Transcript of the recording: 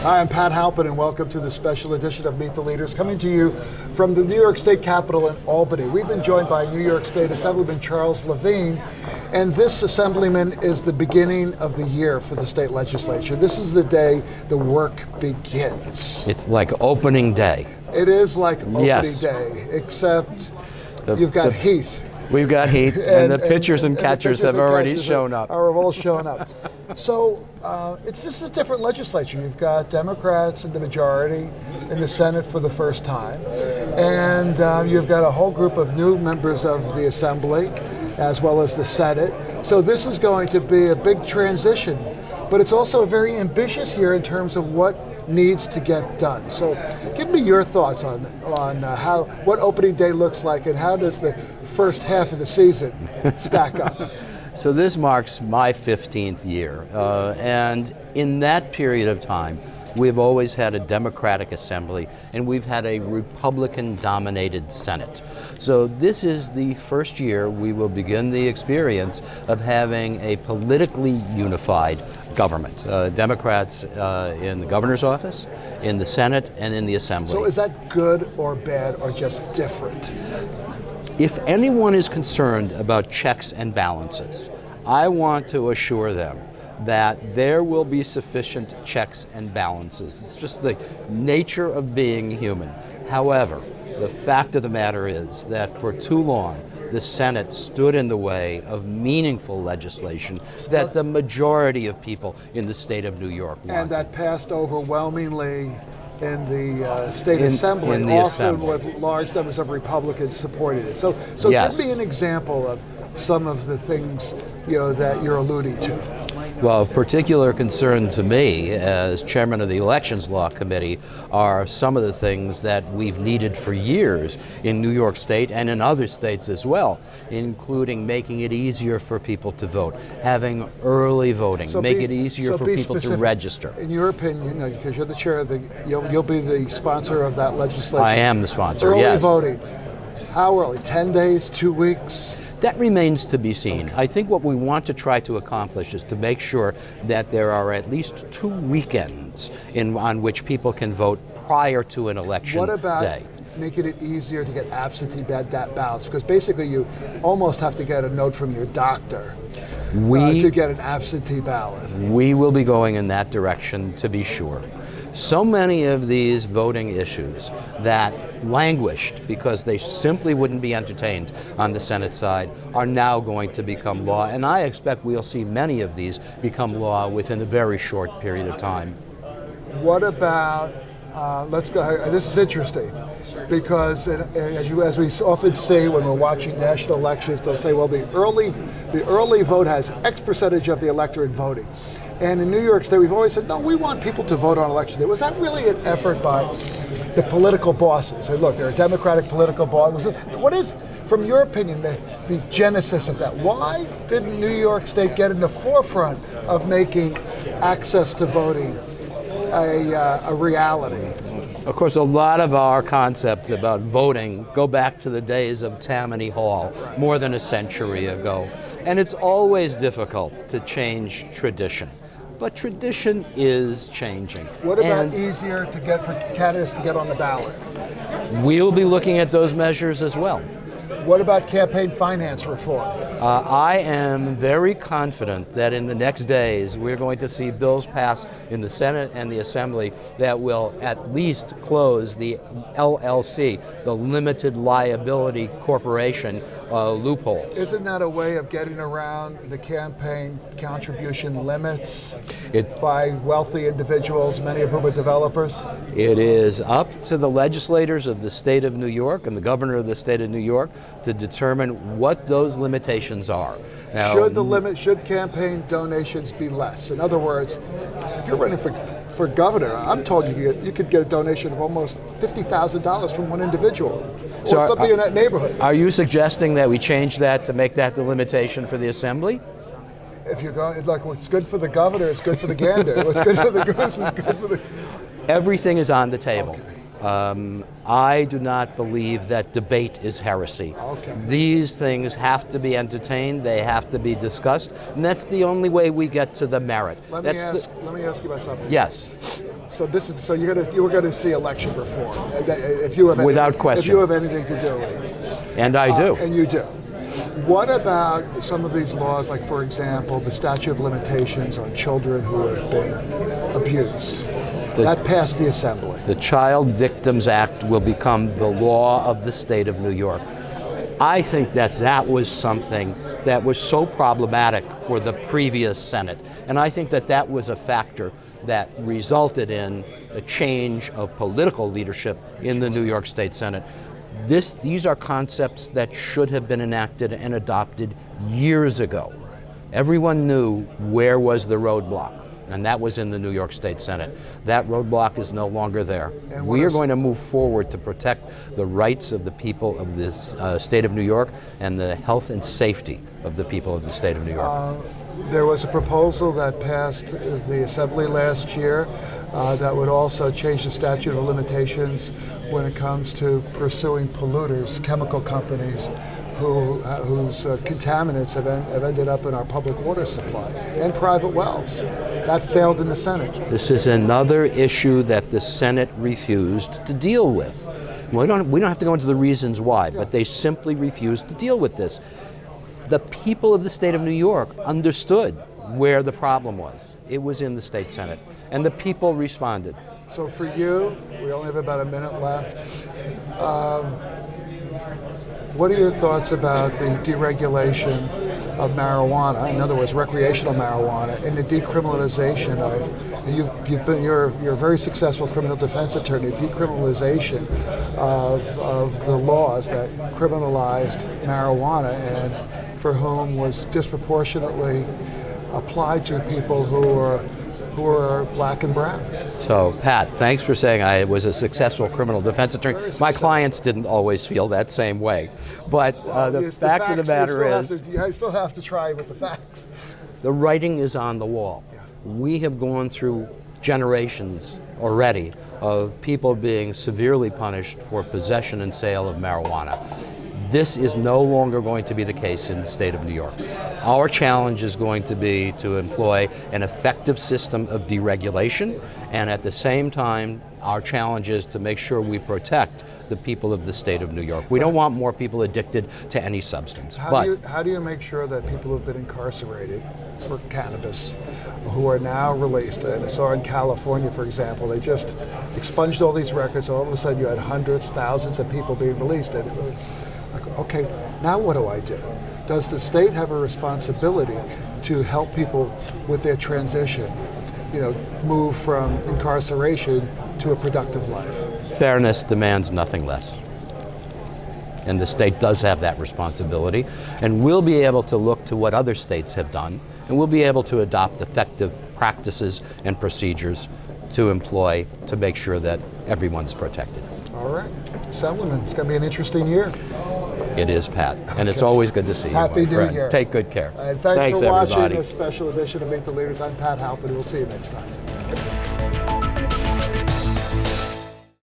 Hi, I'm Pat Halpin, and welcome to the special edition of Meet the Leaders, coming to you from the New York State Capitol in Albany. We've been joined by New York State Assemblyman Charles Lavine, and this Assemblyman is the beginning of the year for the state legislature. This is the day the work begins. It's like opening day. It is like opening Yes. day, except you've got heat. We've got heat, and the pitchers and catchers have already shown up. Are all shown up. So this is a different legislature. You've got Democrats in the majority in the Senate for the first time, and you've got a whole group of new members of the Assembly, as well as the Senate. So this is going to be a big transition, but it's also a very ambitious year in terms of what needs to get done. So give me your thoughts on what opening day looks like, and how does the first half of the season stack up? So this marks my 15th year, and in that period of time, we've always had a Democratic Assembly, and we've had a Republican-dominated Senate. So this is the first year we will begin the experience of having a politically unified government. Democrats in the governor's office, in the Senate, and in the Assembly. So is that good or bad or just different? If anyone is concerned about checks and balances, I want to assure them that there will be sufficient checks and balances. It's just the nature of being human. However, the fact of the matter is that for too long, the Senate stood in the way of meaningful legislation that the majority of people in the state of New York wanted. And that passed overwhelmingly in the state assembly, in the often assembly. with large numbers of Republicans supporting it. So Yes. give me an example of some of the things that you're alluding to. Well, of particular concern to me as chairman of the Elections Law Committee are some of the things that we've needed for years in New York State and in other states as well, including making it easier for people to vote, having early voting, make it easier for people to register. In your opinion, because you're the chair of you'll be the sponsor of that legislation. I am the sponsor, early yes. voting, how early? 10 days, 2 weeks? That remains to be seen. I think what we want to try to accomplish is to make sure that there are at least 2 weekends on which people can vote prior to an election What about day. making it easier to get absentee ballots? Because basically you almost have to get a note from your doctor to get an absentee ballot. We will be going in that direction, to be sure. So many of these voting issues that languished because they simply wouldn't be entertained on the Senate side are now going to become law, and I expect we'll see many of these become law within a very short period of time. What about, let's go, this is interesting, because as we often see when we're watching national elections, they'll say, well, the early vote has X percentage of the electorate voting. And in New York State, we've always said, no, we want people to vote on election day. Was that really an effort by the political bosses? Say, look, there are Democratic political bosses. What is, from your opinion, the genesis of that? Why didn't New York State get in the forefront of making access to voting a reality? Of course, a lot of our concepts about voting go back to the days of Tammany Hall, more than a century ago. And it's always difficult to change tradition. But tradition is changing. What about easier to get for candidates to get on the ballot? We'll be looking at those measures as well. What about campaign finance reform? I am very confident that in the next days we're going to see bills pass in the Senate and the Assembly that will at least close the LLC, the Limited Liability Corporation loopholes. Isn't that a way of getting around the campaign contribution limits by wealthy individuals, many of whom are developers? It is up to the legislators of the state of New York and the governor of the state of New York to determine what those limitations are. Now, should campaign donations be less? In other words, if you're running for governor, I'm told you could get a donation of almost $50,000 from one individual. So or somebody in that neighborhood. Are you suggesting that we change that to make that the limitation for the Assembly? If you're going, like, what's good for the governor is good for the gander. What's good for the goose is good for the... Everything is on the table. Okay. I do not believe that debate is heresy. Okay. These things have to be entertained, they have to be discussed, and that's the only way we get to the merit. Let me ask you about something. Yes. So you're gonna see election reform if you have Without question. If you have anything to do with it. And I do. And you do. What about some of these laws, like for example, the statute of limitations on children who have been abused? That passed the Assembly. The Child Victims Act will become the law of the state of New York. I think that was something that was so problematic for the previous Senate, and I think that was a factor that resulted in a change of political leadership in the New York State Senate. These are concepts that should have been enacted and adopted years ago. Everyone knew where was the roadblock, and that was in the New York State Senate. That roadblock is no longer there. We are going to move forward to protect the rights of the people of this state of New York and the health and safety of the people of the state of New York. There was a proposal that passed the Assembly last year that would also change the statute of limitations when it comes to pursuing polluters, chemical companies whose contaminants have ended up in our public water supply and private wells. That failed in the Senate. This is another issue that the Senate refused to deal with. We don't have to go into the reasons why, but they simply refused to deal with this. The people of the state of New York understood where the problem was. It was in the state Senate, and the people responded. So for you, we only have about a minute left. What are your thoughts about the deregulation of marijuana, in other words, recreational marijuana, and the decriminalization of, and you're a very successful criminal defense attorney, decriminalization of the laws that criminalized marijuana and for whom was disproportionately applied to people who are black and brown. So, Pat, thanks for saying I was a successful criminal defense attorney. My clients didn't always feel that same way. But the fact of the matter is, you still have to try with the facts. the writing is on the wall. Yeah. We have gone through generations already of people being severely punished for possession and sale of marijuana. This is no longer going to be the case in the state of New York. Our challenge is going to be to employ an effective system of deregulation, and at the same time, our challenge is to make sure we protect the people of the state of New York. We don't want more people addicted to any substance. How do you make sure that people who have been incarcerated for cannabis, who are now released, and I saw in California, for example, they just expunged all these records, and all of a sudden you had hundreds, thousands of people being released, and it was like, okay, now what do I do? Does the state have a responsibility to help people with their transition, move from incarceration to a productive life? Fairness demands nothing less. And the state does have that responsibility. And we'll be able to look to what other states have done, and we'll be able to adopt effective practices and procedures to employ to make sure that everyone's protected. All right. Assemblyman, it's going to be an interesting year. It is, Pat. And it's always good to see you, Happy my New friend. Year. Take good care. And thanks for watching everybody. this special edition of Meet the Leaders. I'm Pat Halpin. We'll see you next time.